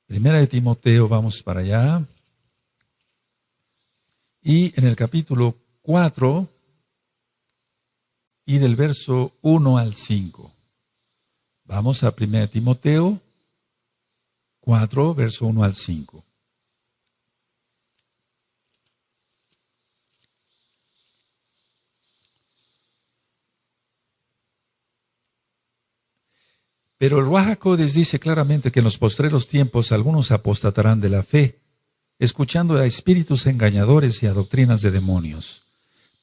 1 Timoteo, vamos para allá. Y en el capítulo 4, y del verso 1 al 5. Vamos a 1 Timoteo 4, verso 1 al 5. Pero el Ruach HaKodesh dice claramente que en los postreros tiempos algunos apostatarán de la fe, escuchando a espíritus engañadores y a doctrinas de demonios,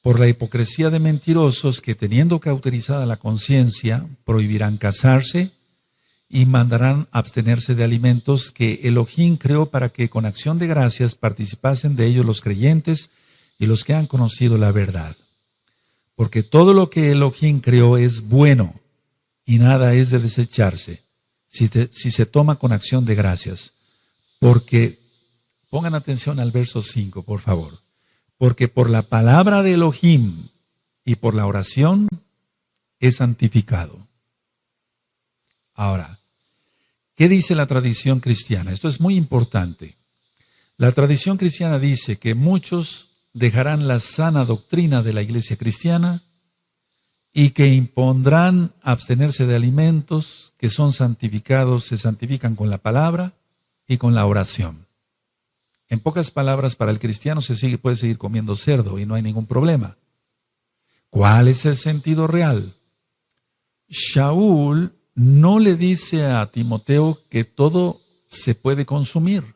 por la hipocresía de mentirosos que, teniendo cauterizada la conciencia, prohibirán casarse y mandarán abstenerse de alimentos que Elohim creó para que con acción de gracias participasen de ellos los creyentes y los que han conocido la verdad. Porque todo lo que Elohim creó es bueno y nada es de desecharse si se toma con acción de gracias. Porque, pongan atención al verso 5, por favor. Porque por la palabra de Elohim y por la oración es santificado. Ahora, ¿qué dice la tradición cristiana? Esto es muy importante. La tradición cristiana dice que muchos dejarán la sana doctrina de la iglesia cristiana y que impondrán abstenerse de alimentos que son santificados, se santifican con la palabra y con la oración. En pocas palabras, para el cristiano puede seguir comiendo cerdo y no hay ningún problema. ¿Cuál es el sentido real? Shaul no le dice a Timoteo que todo se puede consumir,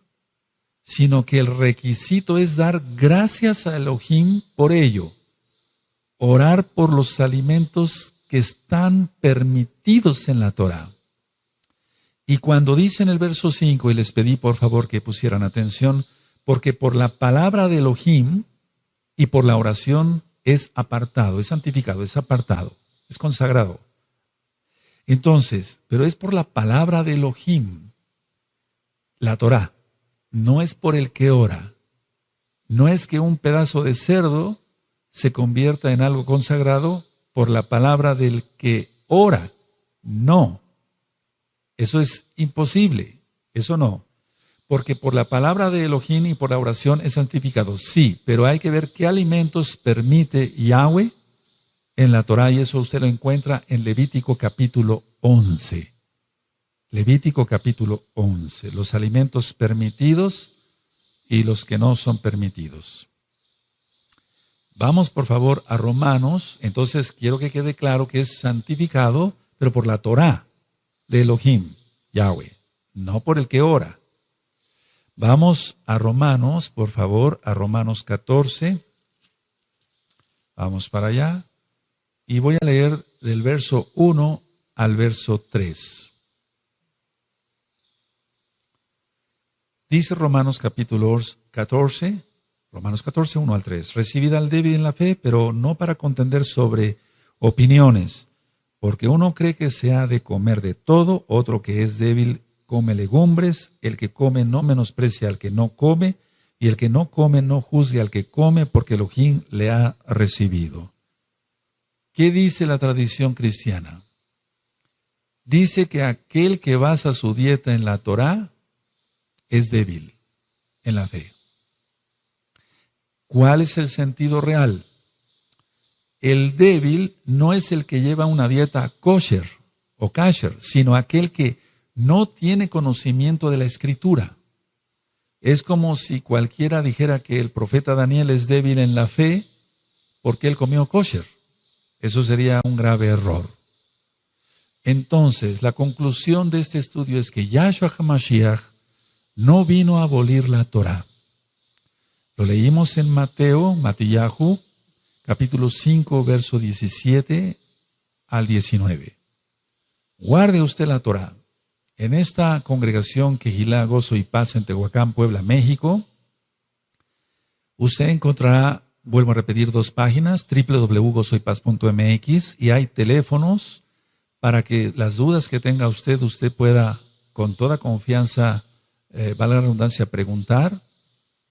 sino que el requisito es dar gracias a Elohim por ello, orar por los alimentos que están permitidos en la Torah. Y cuando dice en el verso 5, y les pedí por favor que pusieran atención, porque por la palabra de Elohim y por la oración es apartado, es santificado, es apartado, es consagrado. Entonces, pero es por la palabra de Elohim, la Torah, no es por el que ora. No es que un pedazo de cerdo se convierta en algo consagrado por la palabra del que ora. No, eso es imposible, eso no. Porque por la palabra de Elohim y por la oración es santificado, sí, pero hay que ver qué alimentos permite Yahweh en la Torah, y eso usted lo encuentra en Levítico capítulo 11. Levítico capítulo 11, los alimentos permitidos y los que no son permitidos. Vamos por favor a Romanos, entonces quiero que quede claro que es santificado, pero por la Torah de Elohim, Yahweh, no por el que ora. Vamos a Romanos, por favor, a Romanos 14. Vamos para allá. Y voy a leer del verso 1 al verso 3. Dice Romanos capítulo 14, Romanos 14, 1 al 3. Recibid al débil en la fe, pero no para contender sobre opiniones, porque uno cree que se ha de comer de todo, otro que es débil come legumbres, el que come no menosprecia al que no come, y el que no come no juzgue al que come, porque Elohim le ha recibido. ¿Qué dice la tradición cristiana? Dice que aquel que basa su dieta en la Torá es débil en la fe. ¿Cuál es el sentido real? El débil no es el que lleva una dieta kosher o kasher, sino aquel que no tiene conocimiento de la Escritura. Es como si cualquiera dijera que el profeta Daniel es débil en la fe porque él comió kosher. Eso sería un grave error. Entonces, la conclusión de este estudio es que Yahshua HaMashiach no vino a abolir la Torah. Lo leímos en Matillahu, capítulo 5, verso 17 al 19. Guarde usted la Torah. En esta congregación Quejilá, Gozo y Paz en Tehuacán, Puebla, México, usted encontrará, vuelvo a repetir, 2 páginas, www.gozoypaz.mx, y hay teléfonos para que las dudas que tenga usted pueda con toda confianza, valga la redundancia, preguntar.